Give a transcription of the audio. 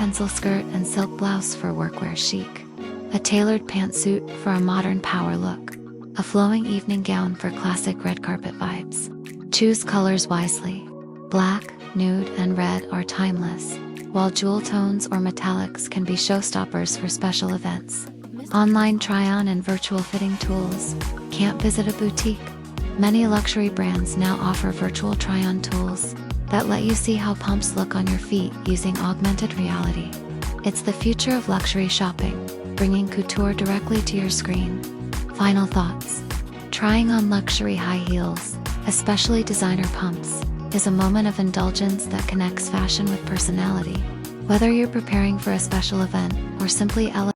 pencil skirt and silk blouse for workwear chic. A tailored pantsuit for a modern power look. A flowing evening gown for classic red carpet vibes. Choose colors wisely. Black, nude, and red are timeless, while jewel tones or metallics can be showstoppers for special events. Online try-on and virtual fitting tools. Can't visit a boutique? Many luxury brands now offer virtual try-on tools that let you see how pumps look on your feet using augmented reality. It's the future of luxury shopping, bringing couture directly to your screen. Final thoughts. Trying on luxury high heels, especially designer pumps, is a moment of indulgence that connects fashion with personality. Whether you're preparing for a special event or simply elevating